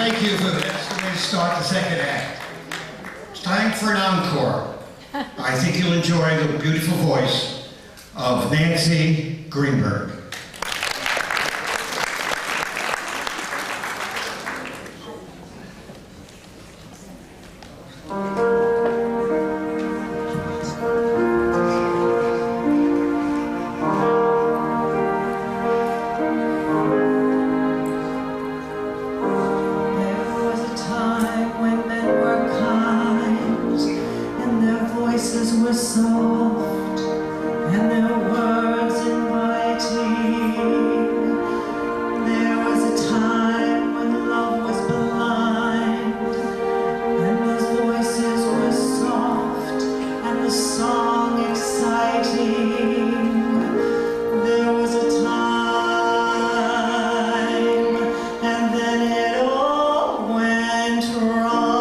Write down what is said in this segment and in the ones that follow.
thank you for this. We're going to start the second act. It's time for an encore. I think you'll enjoy the beautiful voice of Nancy Greenberg. Were soft and their words inviting. There was a time when love was blind and those voices were soft and the song exciting. There was a time and then it all went wrong.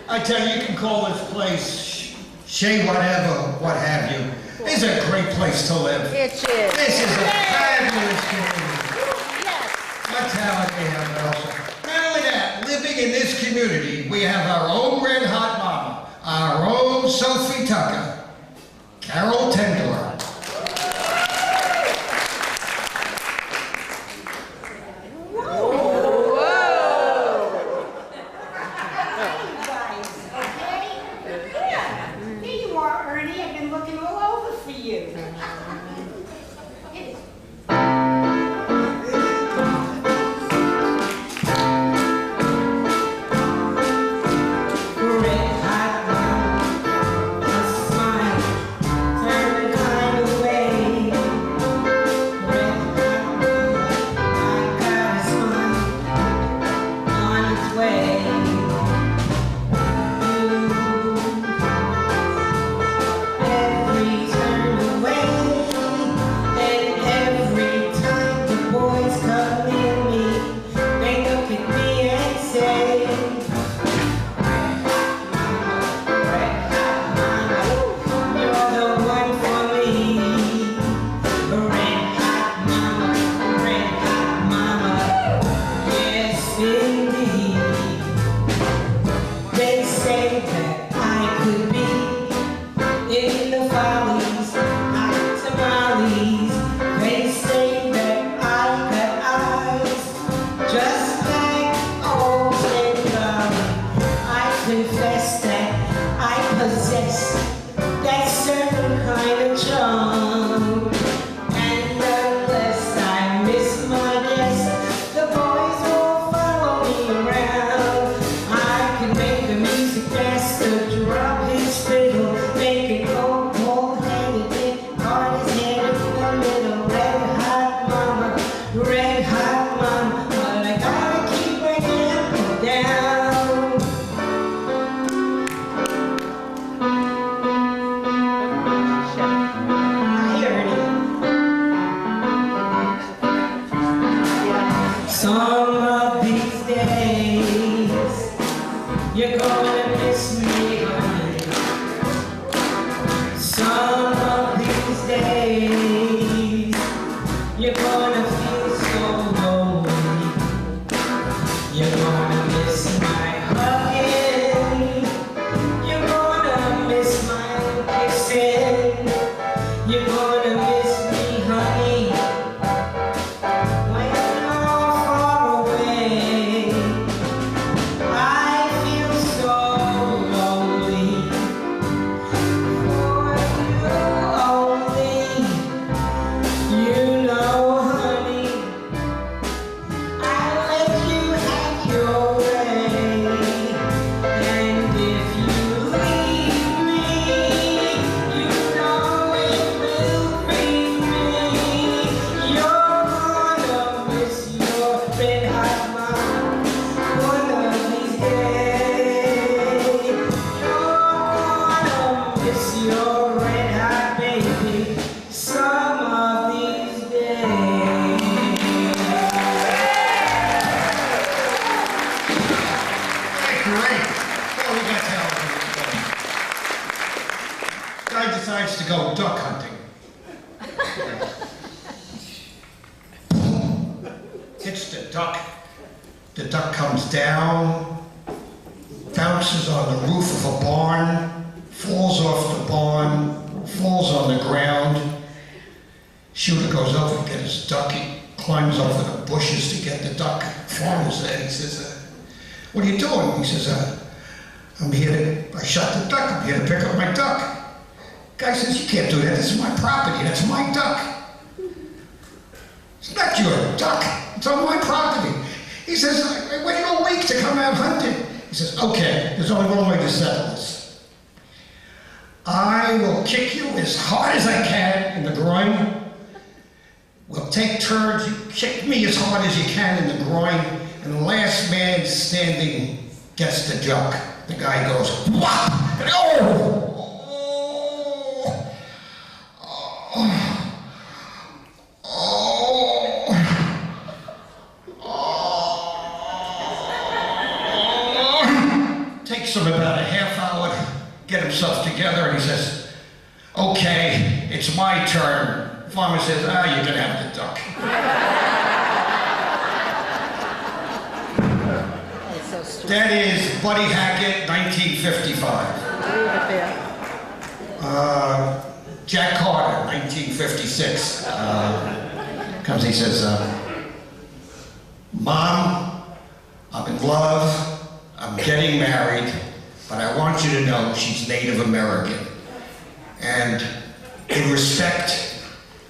I tell you, you can call this place Shea whatever, what have you. It's a great place to live. It is. This is a fabulous community. Yes. That's how I have it also. Not only that, living in this community, we have our own red hot mama, a our own Sophie Tucker, Carol Tendor. Here you are, Ernie. I've been looking all over for you. Red hot mama, a smile, turn the kind of way. Red hot mama, I got a smile on its way. Every turn away, and every time the boys come near me, they look at me and say, Red hot mama, you're the one for me. Red hot mama, yes indeed. They say that I could be in the valleys, hot tamales. They say that I got eyes just like old Ted Valley. I confess that I possess that certain kind of charm. And unless I miss my guess, the boys will follow me around. I can make the music master drop his fiddle, make it go cold-headed, get hard as head in the middle. Red hot mama, but I gotta keep my tempo down. I heard it. Some of these days, you're gonna miss me, honey. Some of these days, you're gonna feel so lonely. You're gonna miss my hugging. You're gonna miss my kissing. You're gonna miss me, honey, when you're far away. I feel so lonely for you only. You know, honey, I'll let you have your way. And if you leave me, you know it will grieve me. You're gonna miss your red hot mama one of these days. You're gonna miss your red hot baby some of these days. Hey, great. Well, we got to Guy decides to go duck hunting. Hits the duck. The duck comes down, bounces on the roof of a barn, falls off the barn, falls on the ground. Shooter goes over to get his duck. He climbs over the bushes to get the duck. Farmer's there. He says, what are you doing? He says, I shot the duck. I'm here to pick up my duck. Guy says, you can't do that. This is my property. That's my duck. It's not your duck. It's on my property. He says, I waited a week to come out hunting. He says, okay, there's only one way to settle this. I will kick you as hard as I can in the groin. We'll take turns. You kick me as hard as you can in the groin, and the last man standing gets the duck. The guy goes, whop! And oh! Takes him about a half hour to get himself together, and he says, okay, it's my turn. Farmer says, you can have the duck. That is Buddy Hackett, 1955. Jack Carter, 1956, comes, he says, Mom, I'm in love, I'm getting married, but I want you to know she's Native American. And in respect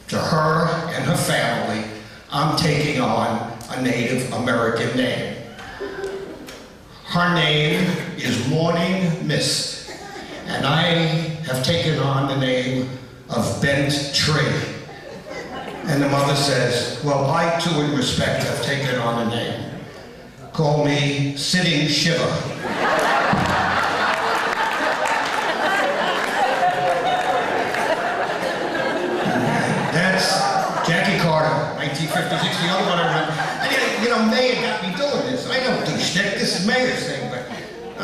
to her and her family, I'm taking on a Native American name. Her name is Morning Mist, and I have taken on the name of Bent Tree. And the mother says, well, I too in respect have taken on a name. Call me Sitting Shiver. That's Jackie Carter, 1956, the other one I remember. And you know, Mayer got me doing this. I don't do shtick, this is Mayer's thing, but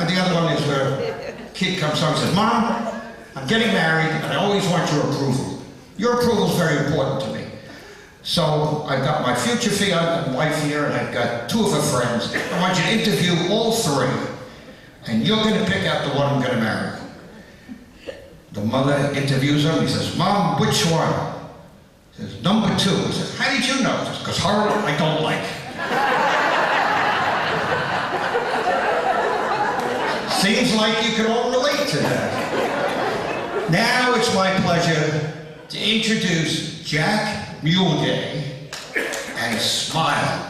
the other one is where a kid comes home and says, Mom, I'm getting married and I always want your approval. Your approval is very important to me. So I've got my future fiance and wife here, and I've got two of her friends. I want you to interview all three, and you're going to pick out the one I'm going to marry. The mother interviews him. He says, Mom, which one? He says, number 2. He says, how did you know? He says, because her I don't like. Seems like you can all relate to that. Now it's my pleasure to introduce Jack Mulday and Smile.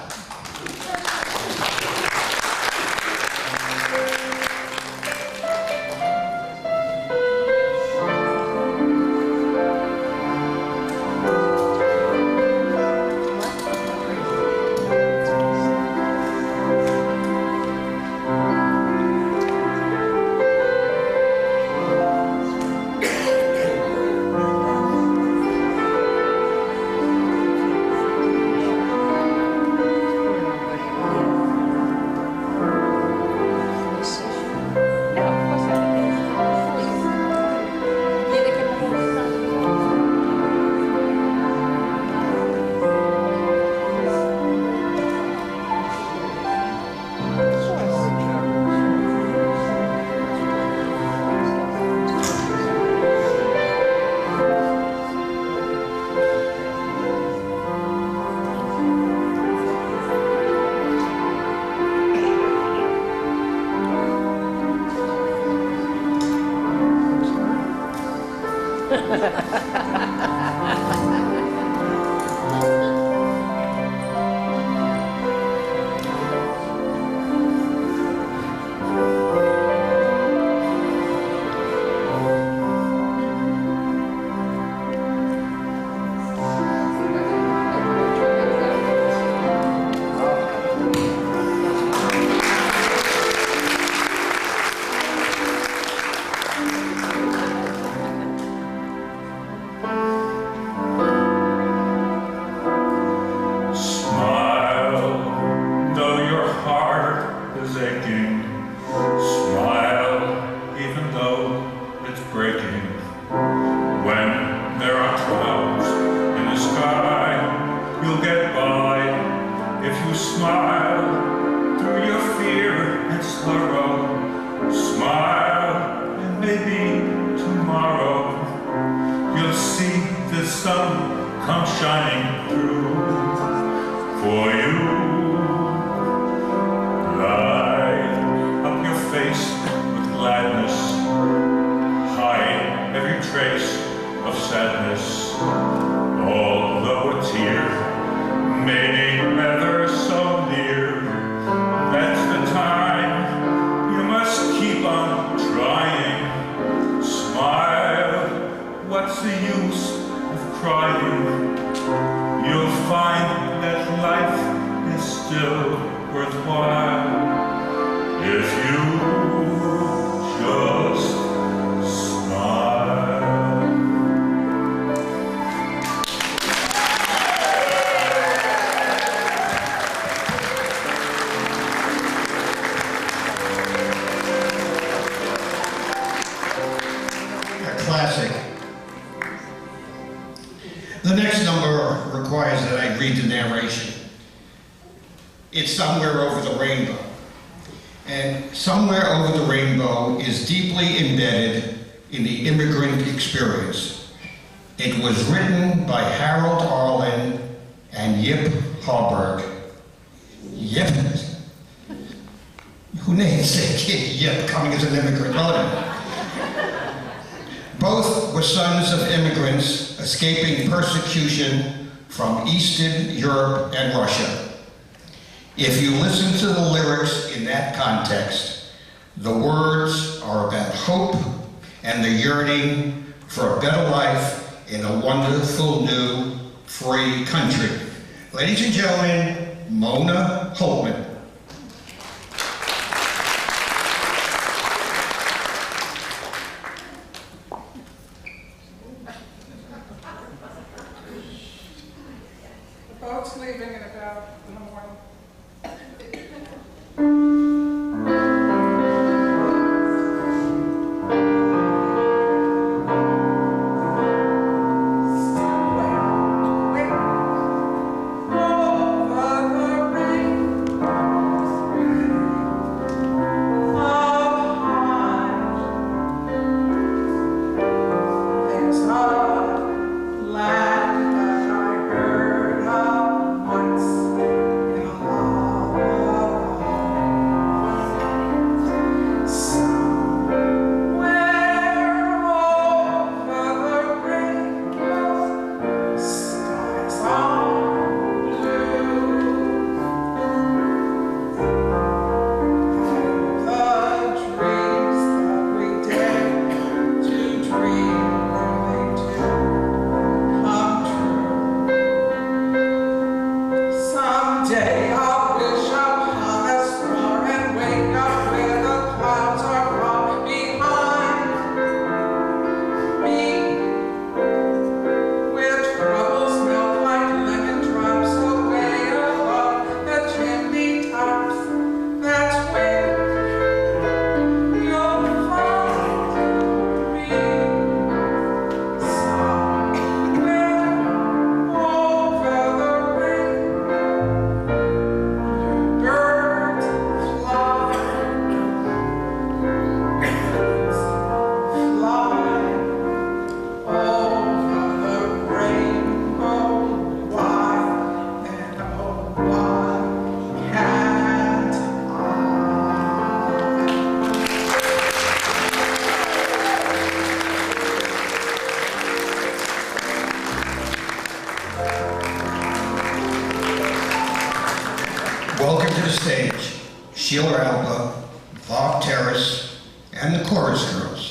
Classic. The next number requires that I read the narration. It's Somewhere Over the Rainbow. And Somewhere Over the Rainbow is deeply embedded in the immigrant experience. It was written by Harold Arlen and Yip Harburg. Yip? Who names their kid Yip coming as an immigrant? Both were sons of immigrants escaping persecution from Eastern Europe and Russia. If you listen to the lyrics in that context, the words are about hope and the yearning for a better life in a wonderful new free country. Ladies and gentlemen, Mona Holtman. The boat's leaving in about in the morning. Welcome to the stage, Sheila Alba, Bob Terrace, and the Chorus Girls.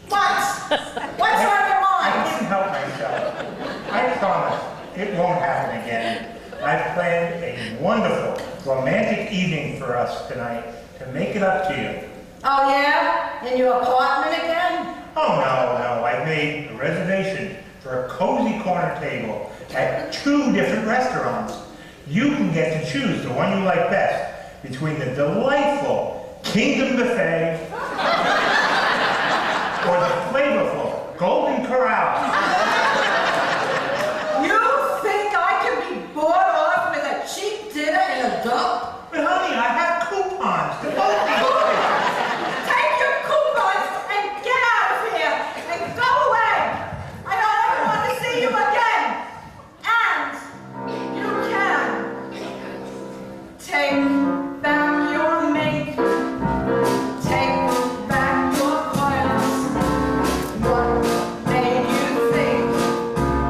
What? What's on your I mind? couldn't help myself. I promise it won't happen again. I've planned a wonderful romantic evening for us tonight to make it up to you. Oh yeah? In your apartment again? Oh, no. I made a reservation for a cozy corner table at 2 different restaurants. You can get to choose the one you like best between the delightful Kingdom Buffet or the flavorful Golden Corral. You think I can be bought off with a cheap dinner in a dump? But honey, I have coupons to both these places. Take your coupons and get out of here and go away. I don't ever want to see you again. And you can take back your mate. Take back your plans. What made you think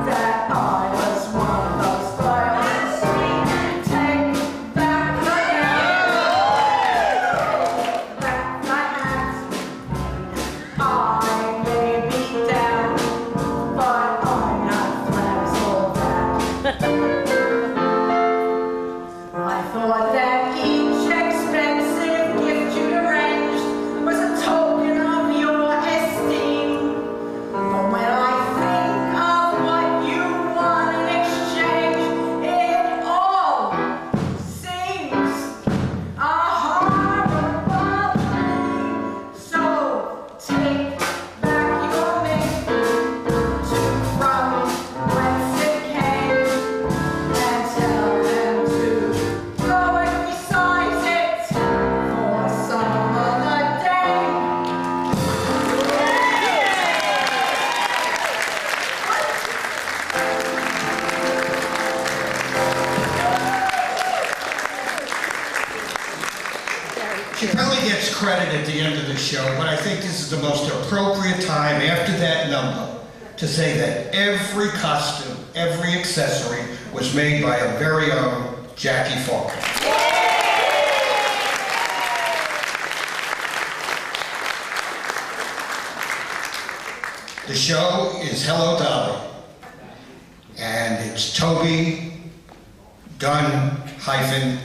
that I was one of those players? Take back my hat. I may be down, but I'm not flags or that. I thought that each expensive gift you'd arranged was a token of your esteem. But when I think of what you want in exchange, it all seems a horrible dream. So take back your mate from whence it came and tell them to go and resize it for some other day. She probably gets credit at the end of the show, but I think this is the most appropriate time after that number to say that every costume, every accessory was made by our very own Jackie Falk. The show is Hello Dolly, and it's Toby Dunn-Star.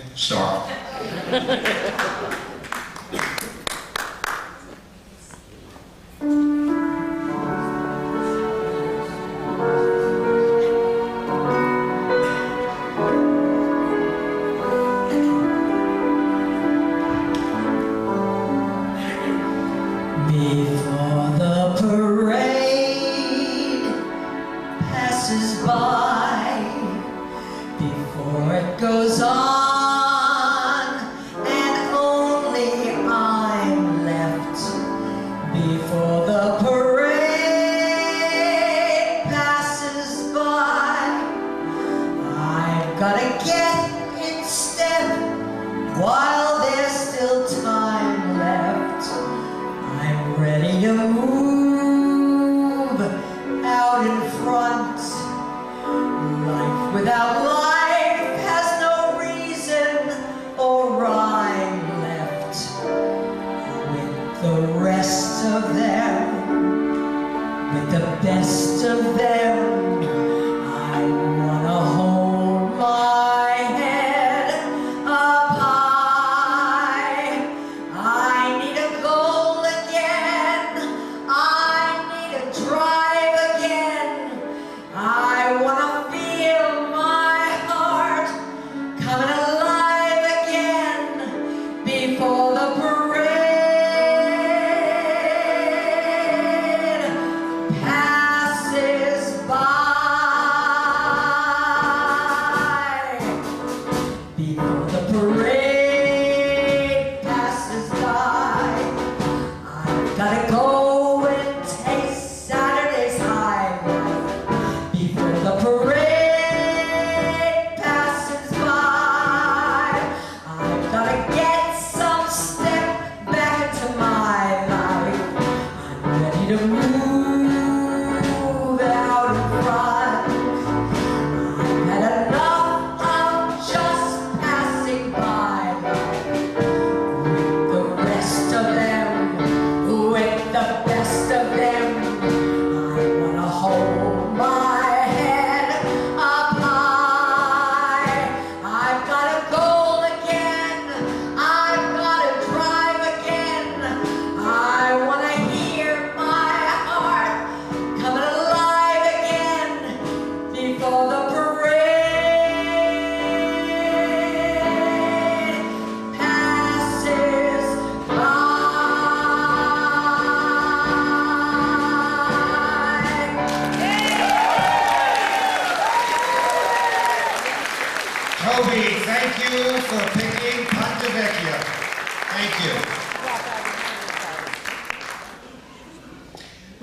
Before the parade passes by, before it goes on, and only I'm left. Before the parade passes by, I've gotta get in step while there's still time left. I'm ready to move out in front. Life without life has no reason or rhyme left. With the rest of them, with the best of them, I wanna hold my head up high. I need a goal again. I need a drive again. I wanna feel my heart coming alive again before the parade passes by. Before the parade passes by, I've gotta go and taste Saturday's high life. Before the parade passes by, I've gotta get some step back into my life. I'm ready to move out in front. I've had enough of just passing by life with the rest of them, with the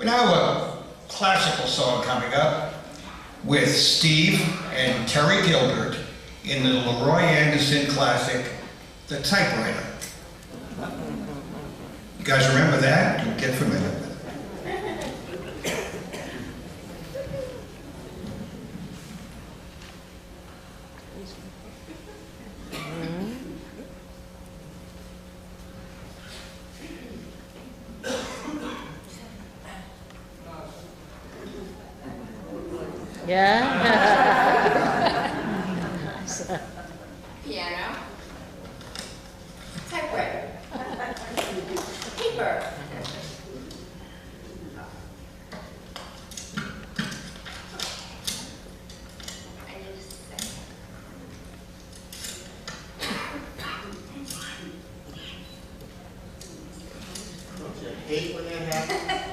We now have a classical song coming up with Steve and Terry Gilbert in the Leroy Anderson classic, The Typewriter. You guys remember that? You'll get familiar with it. Piano. Typewriter. Paper. I need a second. Don't you hate when that happens?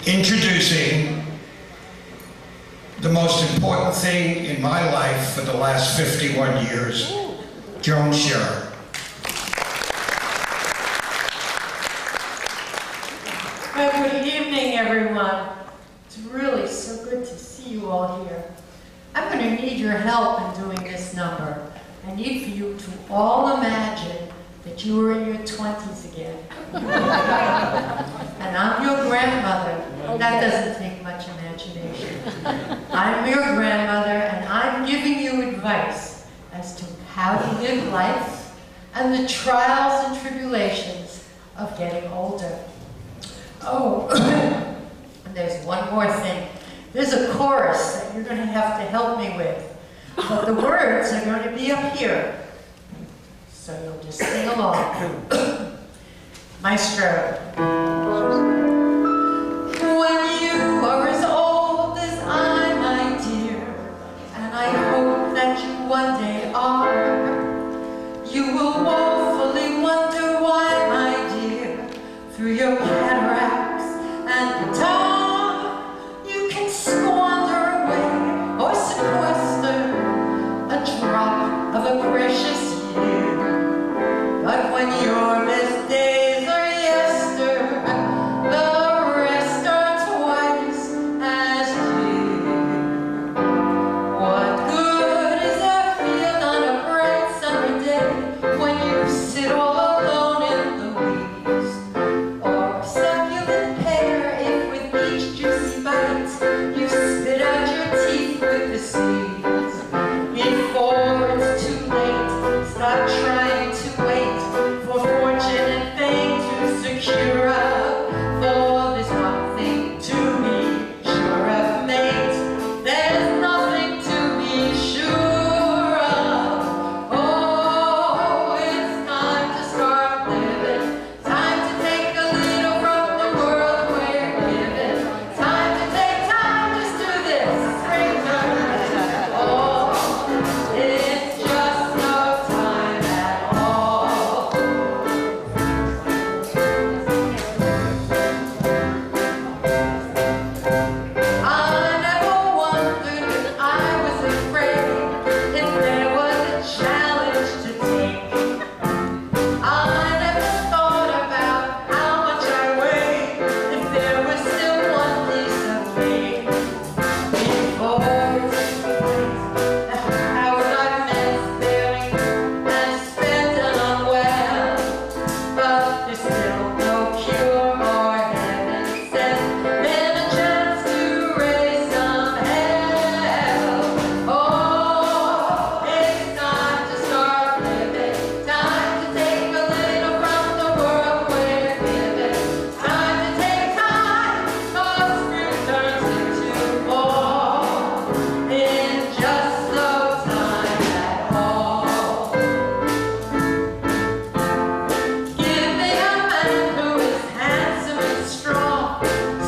Introducing the most important thing in my life for the last 51 years, Joan Scherer. Well, good evening, everyone. It's really so good to see you all here. I'm going to need your help in doing this number. I need for you to all imagine that you were in your 20s again. And I'm your grandmother. That doesn't take much imagination. I'm your grandmother, and I'm giving you advice as to how to live life and the trials and tribulations of getting older. Oh, and there's one more thing. There's a chorus that you're going to have to help me with, but the words are going to be up here. So you'll just sing along. Maestro. When you are as old as I, my dear, and I hope that you one day are, of a precious year. But when your best days are yester, the rest are twice as dear. What good is a field on a bright summer day when you sit all alone in the weeds? Or a succulent pear if with each juicy bite you spit out your teeth with the seeds? Before it's too late, stop trying to wait for fortune and fame to secure up. For there's one thing to be sure of, mate. There's nothing to be sure of. Oh, it's time to start living. Time to take a little from the world we're given. Time to take time just to this springtime. Oh, it's just no time at all. I never wondered when I was afraid if there was a challenge to take. I never thought about how much I weighed if there was still one piece of me. Before it's too late, the hours I've missed bearing and spent unwell. But there's still no cure or heaven sent, then a chance to raise some hell. Oh, it's time to start living. Time to take a little from the world we're given. Time to take time, 'cause spring turns into fall in just no time at all. Give me a man who is handsome and strong,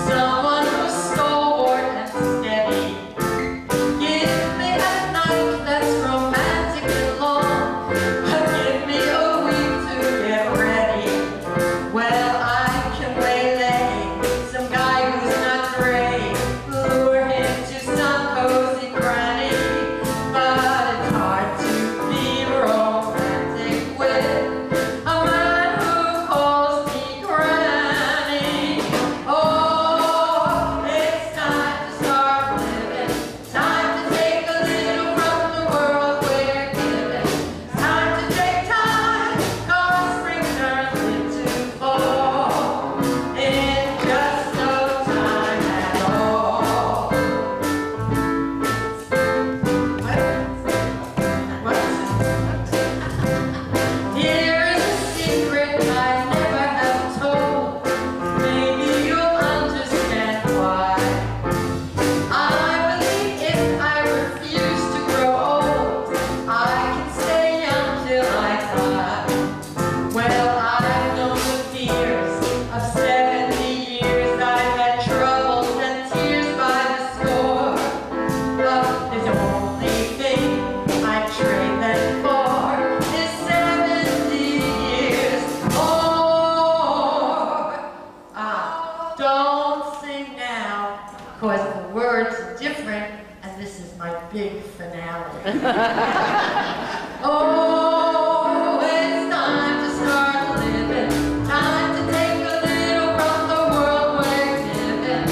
someone who's stalwart and steady. Give me a night that's romantic and long, but give me a week to get ready. Well, I can waylay some guy who's not great, lure him to some cozy cranny, but it's hard to be romantic with a man who calls me granny. Oh, it's time to start living. Time to take a little from the world we're given. Time to take time, 'cause spring turns into fall in just no time at all. Here is a secret I never have told. Maybe you'll understand why. I believe if I refuse to grow old, I can stay young till I die. Well, I've known the fears of 70 years. I've had troubles and tears by the score. But there's only thing I'd trade that for is 70 years more. Don't sing now, 'cause the words are different, and this is my big finale. Oh, it's time to start living. Time to take a little from the world we're given.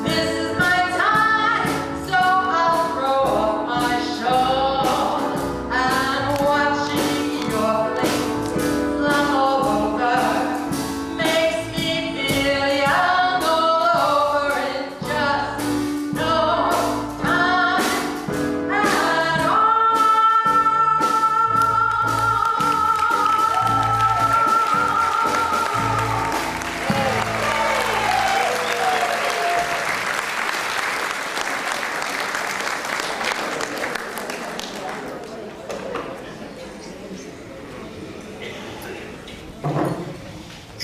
This is my time, so I'll throw off my shawl. And watching your face slum all over makes me feel young all over in just no time at all.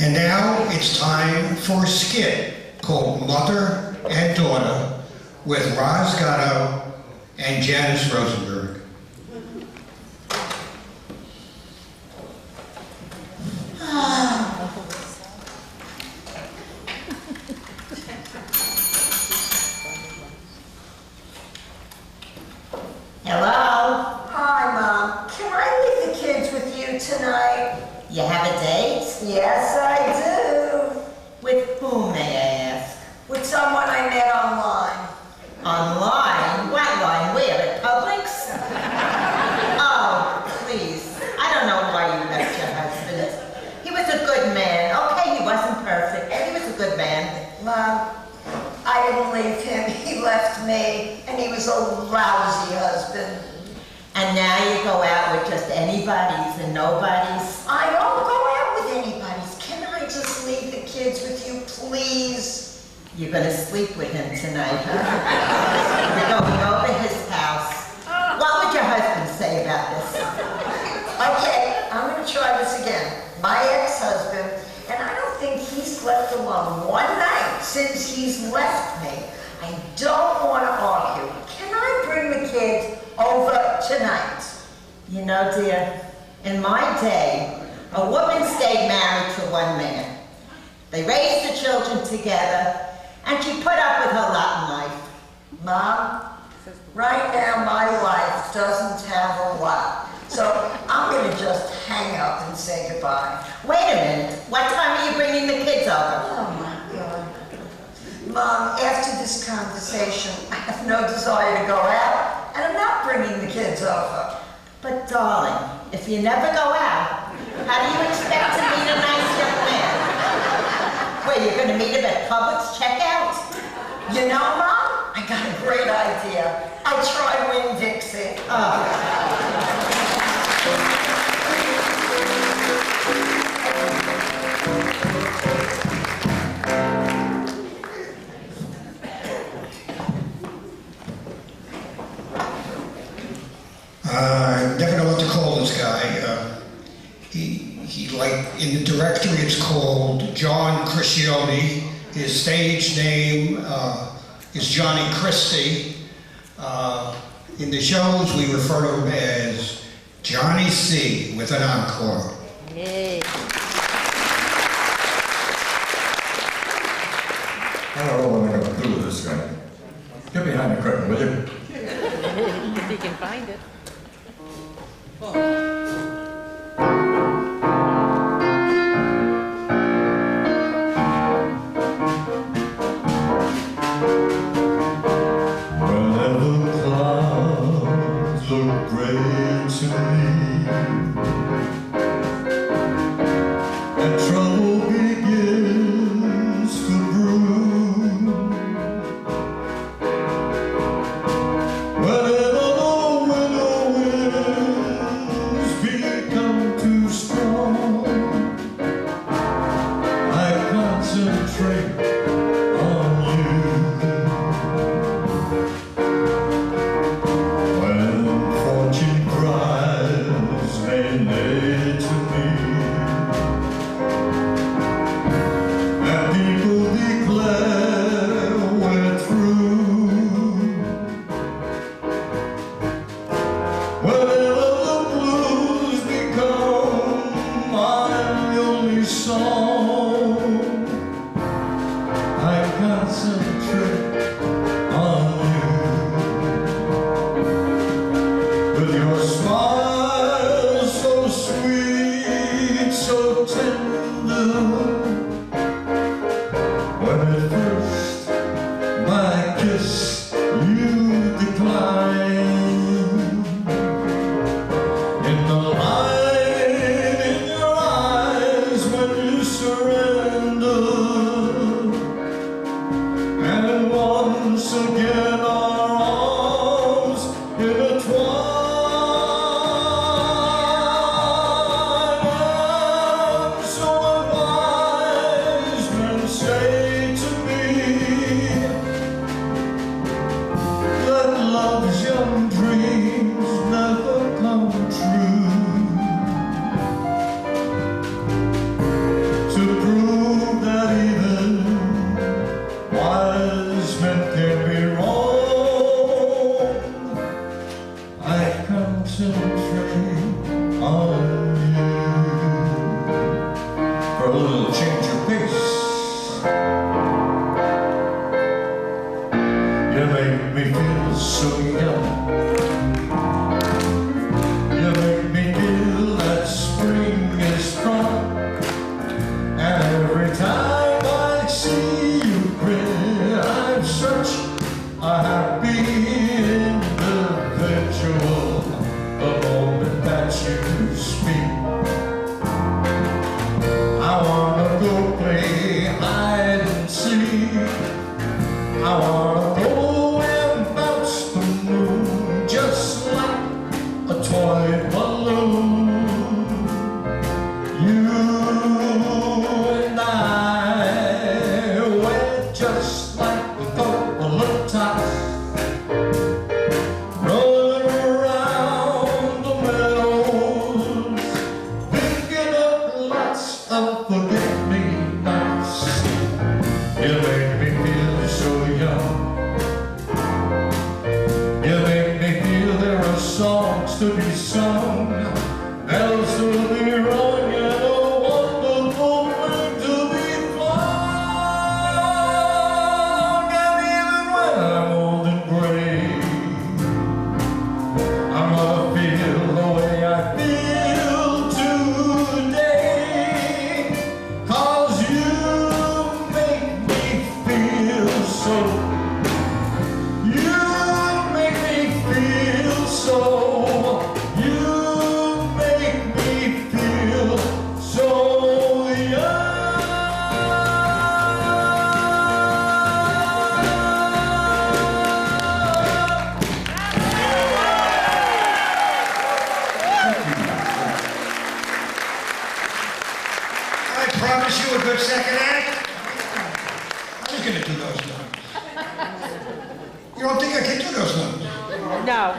And now it's time for a skit called Mother and Daughter with Roz Gatto and Janice Rosenberg. Hello? Hi, Mom. Can I date tonight? You have a date? Yes, I do. With whom, may I ask? With someone I met online. Online? What line? Where? At Publix? Oh, please. I don't know why you left your husband. He was a good man. Okay, he wasn't perfect, but he was a good man. Mom, I didn't leave him. He left me, and he was a lousy husband. And now you go out with just anybody's and nobody's. I don't go out with anybody's. Can I just leave the kids with you, please? You're gonna sleep with him tonight, huh? You're going over his house. What would your husband say about this? Okay, I'm gonna try this again. My ex-husband, and I don't think he's left alone one night since he's left me. I don't want to argue. Can I bring the kids over tonight? You know, dear, in my day, a woman stayed married to one man. They raised the children together, and she put up with her lot in life. Mom, right now my life doesn't have a lot. So I'm gonna just hang up and say goodbye. Wait a minute. What time are you bringing the kids over? Oh my God. Mom, after this conversation, I have no desire to go out, and I'm not bringing the kids over. But darling, if you never go out, how do you expect to meet a nice young man? Where, you're gonna meet him at Publix checkout? You know, Mom, I got a great idea. I'll try Winn-Dixie. I never know what to call this guy. He like, in the directory it's called John Criscione. His stage name is Johnny Christie. In the shows we refer to him as Johnny C. with an encore. Yay. I don't know what I'm going to do with this guy. Get behind the curtain, will you? If you can find it. Whenever clouds look gray to me, and trouble begins to brew, whenever the winter winds become too strong, I concentrate on you. When fortune cries nay, nay to me, and people declare we're through, whenever the blues become my only song, I concentrate on you. With your smile so sweet, so tender, when at first my kiss you decline, in the light in your eyes when you surrender, and once again our arms intertwine. And so wise men say to me that love's young dreams never come true. To prove that even wise men can be wrong, I concentrate on you. For a little change of pace, you make me feel so young. You make me feel that spring toy balloon. You and I were just like a couple of tots rolling around the meadows, picking up lots of forget-me-nots. You make me feel so young. You make me feel there are songs to be sung, bells to be rung, and a wonderful thing to be flung. And even when I'm old and gray, I'm gonna feel the way I feel today, 'cause you make me feel so. You make me feel so. You make me feel so I promise you a good second act. I was gonna do those numbers. You don't think I can do those numbers? No.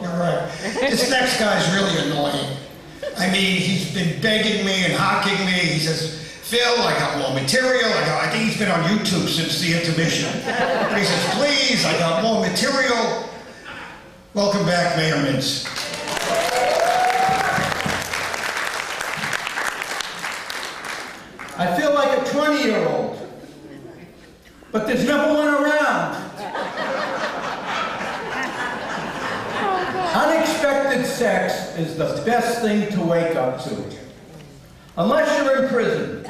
You're right. This next guy's really annoying. I mean, he's been begging me and hocking me. He says, Phil, I got more material. I think he's been on YouTube since the intermission. And he says, please, I got more material. Welcome back, Mayor Mintz. I feel like a 20-year-old, but there's never one around. Unexpected sex is the best thing to wake up to, unless you're in prison.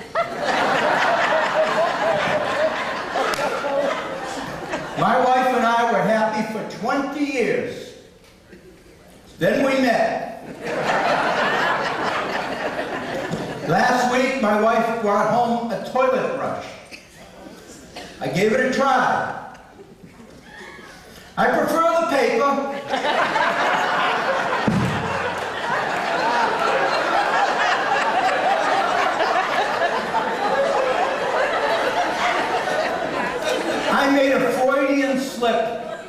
My wife and I were happy for 20 years. Then we met. Last week, my wife brought home a toilet brush. I gave it a try. I prefer the paper. I made a Freudian slip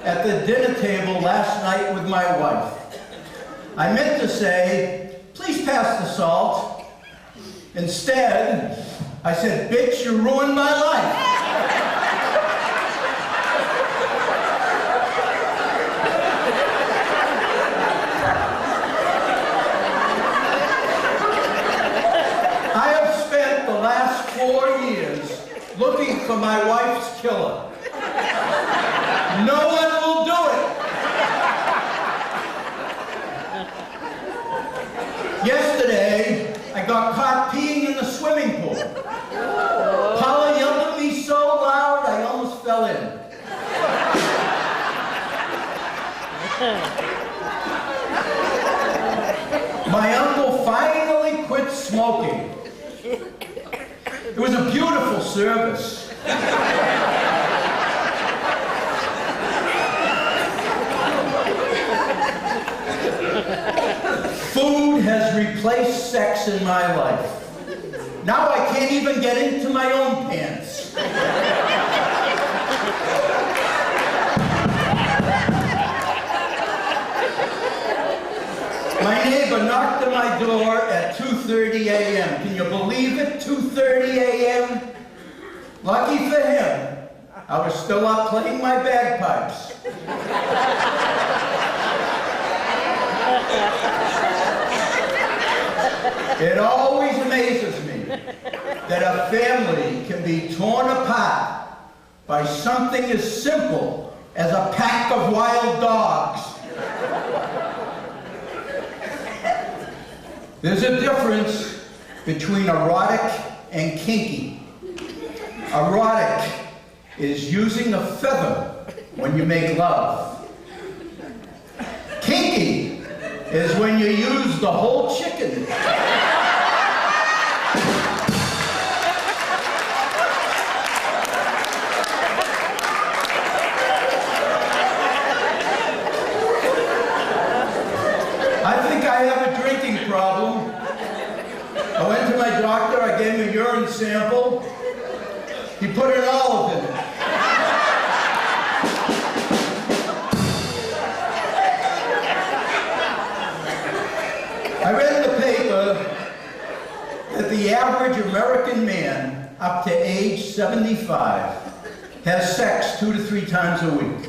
at the dinner table last night with my wife. I meant to say, please pass the salt. Instead, I said, bitch, you ruined my life. I have spent the last 4 years looking for my wife's killer. No one will do it. Yesterday, I got caught peeing in the swimming pool. Paula yelled at me so loud, I almost fell in. My uncle finally quit smoking. It was a beautiful service. Food has replaced sex in my life. Now I can't even get into my own pants. My neighbor knocked on my door at 2:30 a.m. Can you believe it? 2:30 a.m.? Lucky for him, I was still up playing my bagpipes. It always amazes me that a family can be torn apart by something as simple as a pack of wild dogs. There's a difference between erotic and kinky. Erotic is using a feather when you make love. Kinky is when you use the whole chicken. I think I have a drinking problem. I went to my doctor, I gave him a urine sample. He put an olive in it. I read in the paper that the average American man up to age 75 has sex 2 to 3 times a week.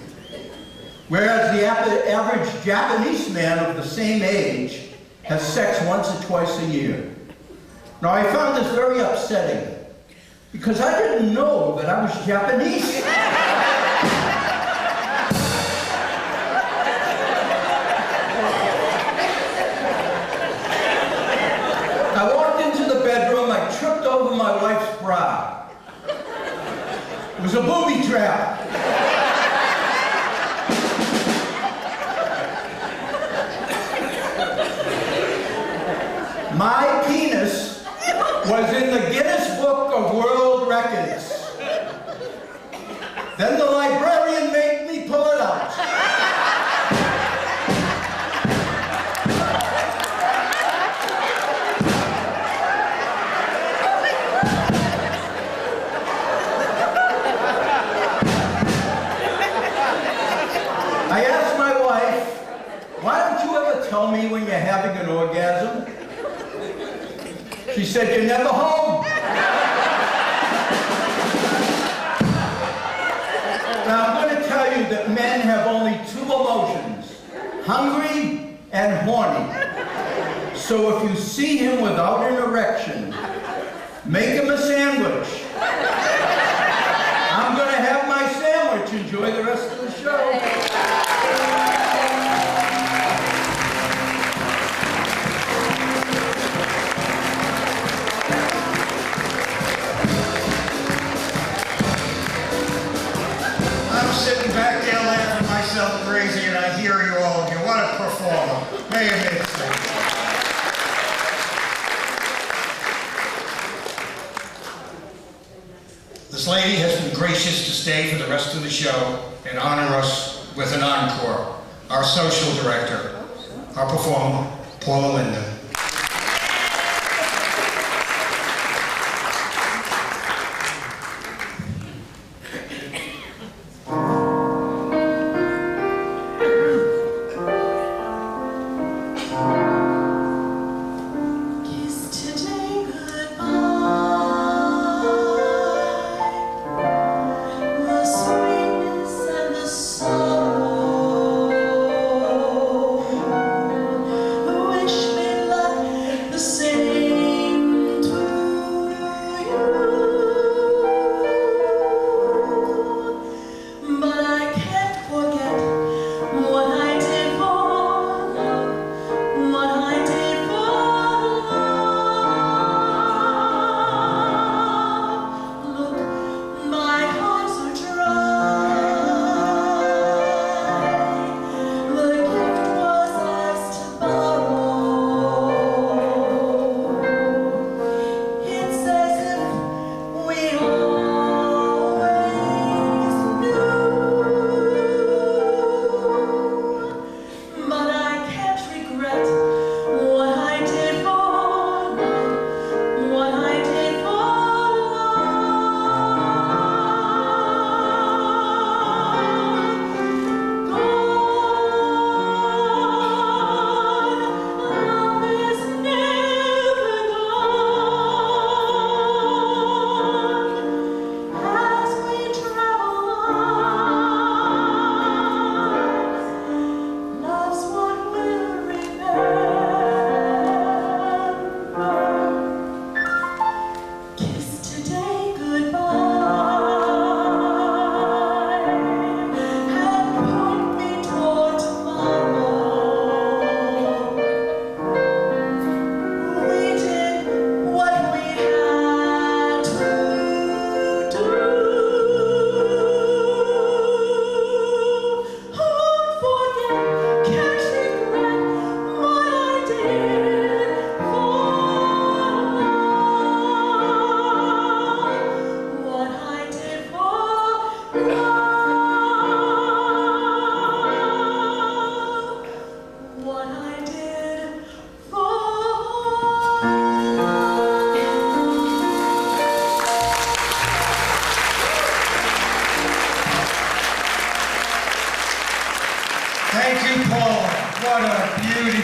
Whereas the average Japanese man of the same age has sex once or twice a year. Now I found this very upsetting because I didn't know that I was Japanese. I walked into the bedroom, I tripped over my wife's bra. It was a booby trap. My penis was in the Guinness Book of World Records. Then the librarian made me pull it out. I asked my wife, why don't you ever tell me when you're having an orgasm? She said, you're never home. Now I'm going to tell you that men have only 2 emotions, hungry and horny. So if you see him without an erection, make him a sandwich. I'm going to have my sandwich. Enjoy the rest of the show. Sitting back there laughing myself crazy, and I hear you all again. What a performer. May I may say. This lady has been gracious to stay for the rest of the show and honor us with an encore. Our social director, our performer, Paula Linden. What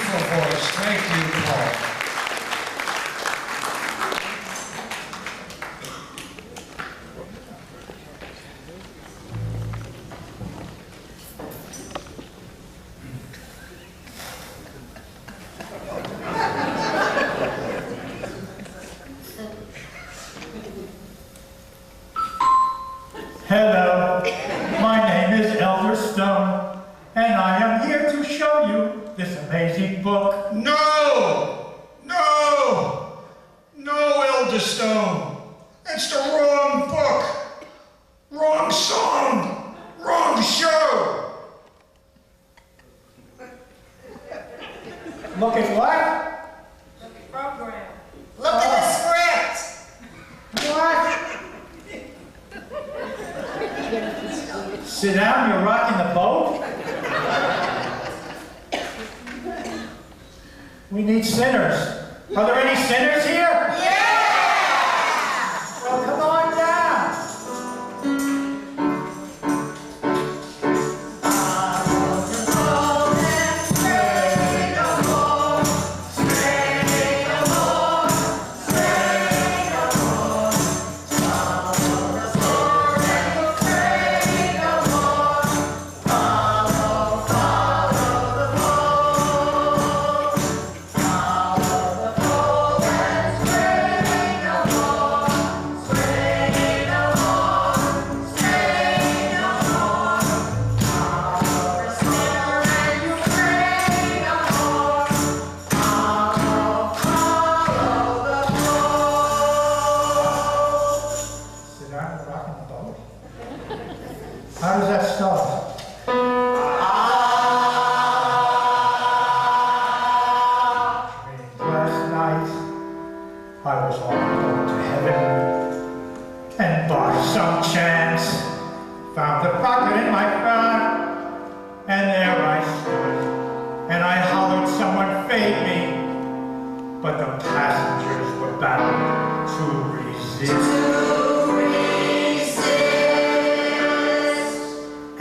beautiful voice. Thank you, Paul. Hello, my name is Elder Stone, and I am here to show you this amazing book. No! No! No, Elder Stone. That's the wrong book. Wrong song. Wrong show. Look at what? Program. Look at the script. What? Sit down, you're rocking the boat? We need sinners. Are there any sinners here? Yeah! Well, come on down. Sit down, you're rocking the boat. How does that start? Last night, I was on the boat to heaven, and by some chance, found the rocket in my front, and there I stood, and I hollered, someone fade me, but the passengers were bound to resist.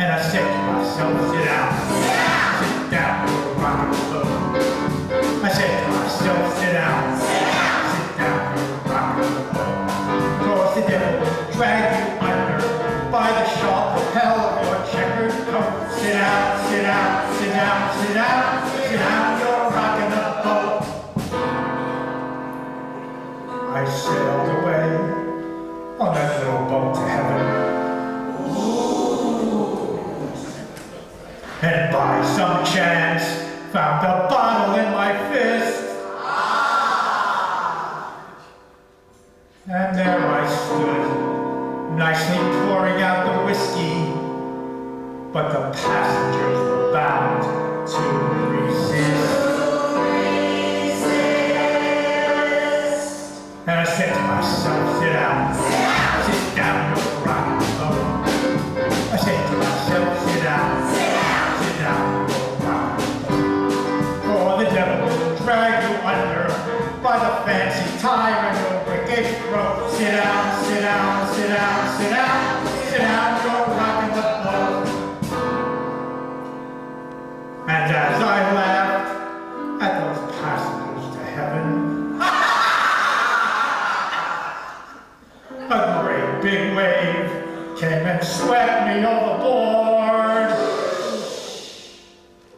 And I said to myself, sit down, sit down, you're rocking the boat. I said to myself, sit down, sit down, you're rocking the boat. Cause the devil will drag you under by the sharp lapel of your checkered coat. Sit down, sit down, sit down, sit down, sit down, you're rocking the boat. I sailed away on that little boat to heaven. And by some chance, found a bottle in my fist. And there I stood, nicely pouring out the whiskey, but the passengers were bound to resist. And I said to myself, sit down, sit down, you're rocking the boat. I said to myself, sit down, sit down, you're rocking the boat. For the devil will drag you under by the fancy tie and your wicked throat. Sit down, sit down, sit down, sit down, sit down, you're rocking the boat. And as I laughed at those passengers to heaven, a great big wave came and swept me overboard.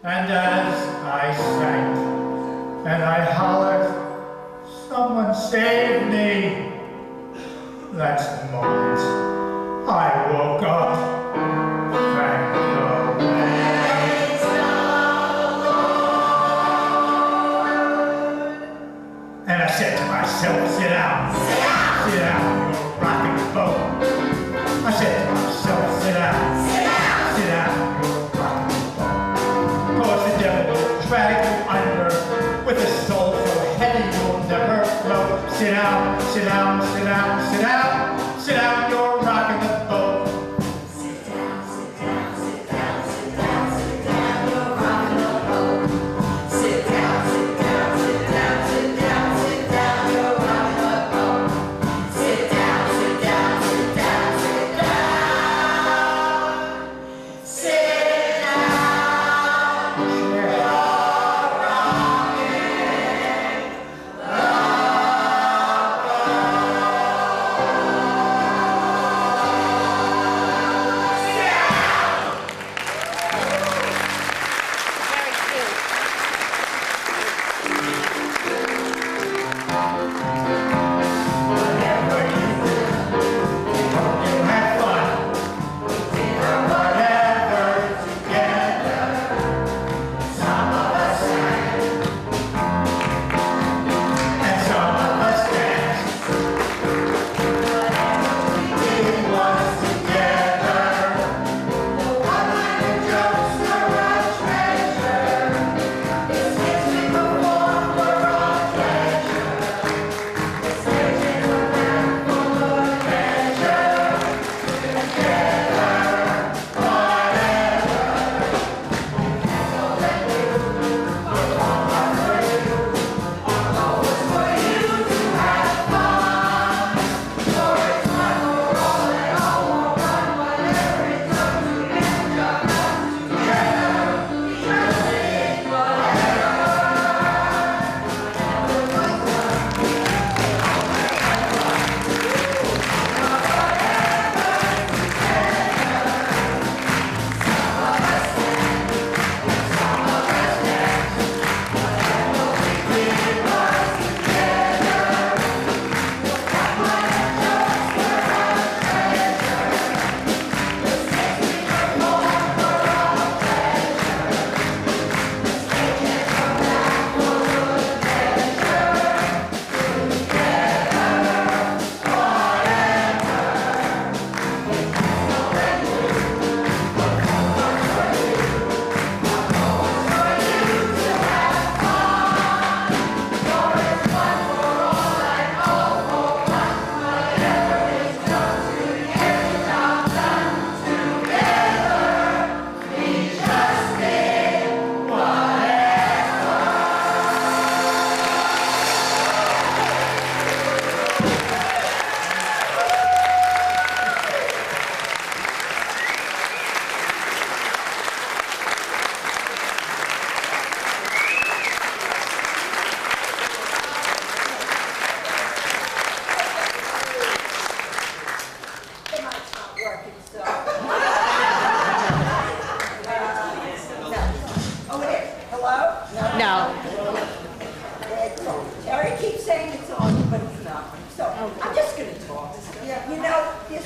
And as I sank and I hollered, someone save me, that's the moment I woke up. Thank the waves of the Lord. And I said to myself, sit down, sit down, you're rocking the boat. I said to myself, sit down, you're rocking the boat. Cause the devil will drag you under with a soul so heavy you'll never float. Sit down, sit down, sit down, sit down, sit down, you're rocking the boat. Sit down, sit down, sit down, sit down, sit down, you're rocking the boat. Sit down, sit down, sit down, sit down, sit down, you're rocking the boat. Sit down, sit down, sit down, sit down, sit down, you're rocking the boat.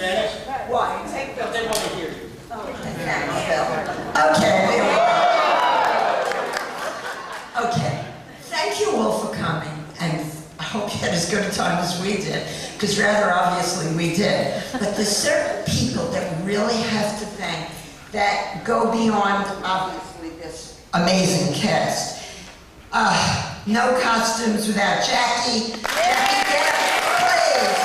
Spanish? Why? Take But they want to hear you. Okay, there we go. Okay, thank you all for coming, and I hope you had as good a time as we did, because rather obviously we did. But there's certain people that we really have to thank that go beyond, obviously, this amazing cast. No costumes without Jackie. Jackie, get up, please.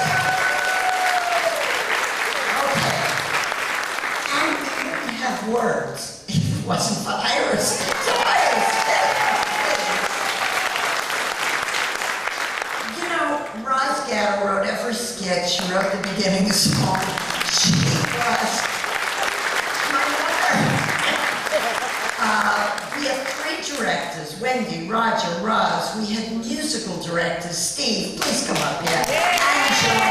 Okay. And we wouldn't have words if it wasn't for Iris. So Iris, you know, Roz Gatto wrote every skit. She wrote the beginning song. She was my mother. We have 3 directors, Wendy, Roger, Roz. We had musical directors, Steve, please come up here. And Joe,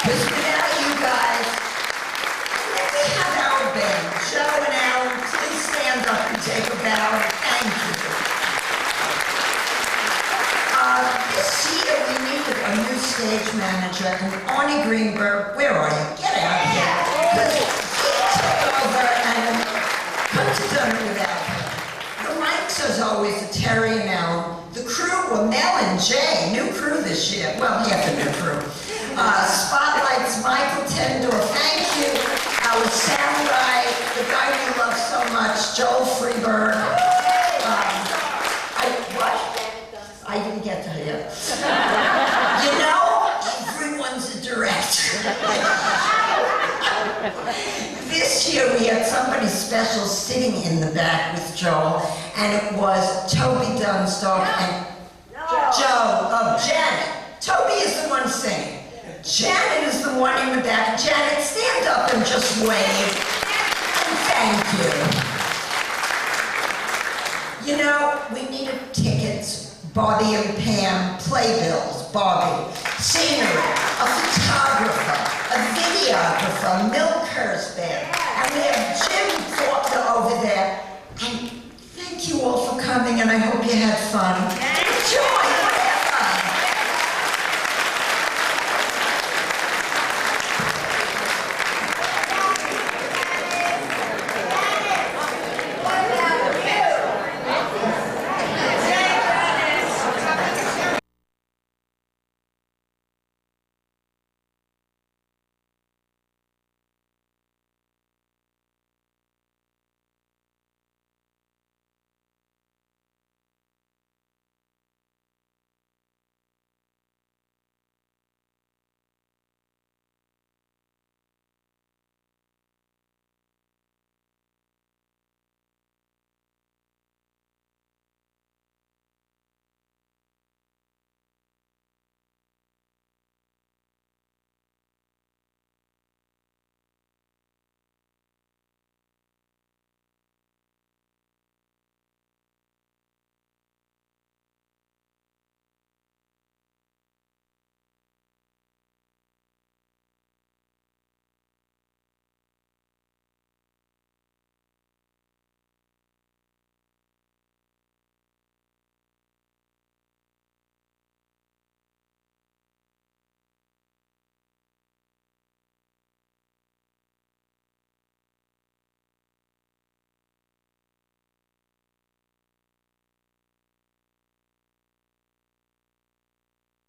because without you guys, and then we have our band, Joe and Alan, please stand up and take a bow. Thank you. This year we needed a new stage manager, and Arnie Greenberg, where are you? Get out of here. Because he took over and couldn't have done it without him. The mics, as always, are Terry and Alan. The crew were Mel and Jay, new crew this year. Well, yeah, the new crew. Spotlights, Michael Tendor, thank you. Our sound guy, the guy we love so much, Joel Freeberg. I didn't get to hear. You know, everyone's a director. This year we had somebody special sitting in the back with Joel, and it was Toby Dunstock and Janet. Toby is the one singing. Janet is the one in the back. Janet, stand up and just wave. And thank you. You know, we needed tickets. Bobby and Pam, playbills, Bobby, scenery, a photographer, a videographer, Milk Band, and we have Jim Faulkner over there. And thank you all for coming, and I hope you had fun.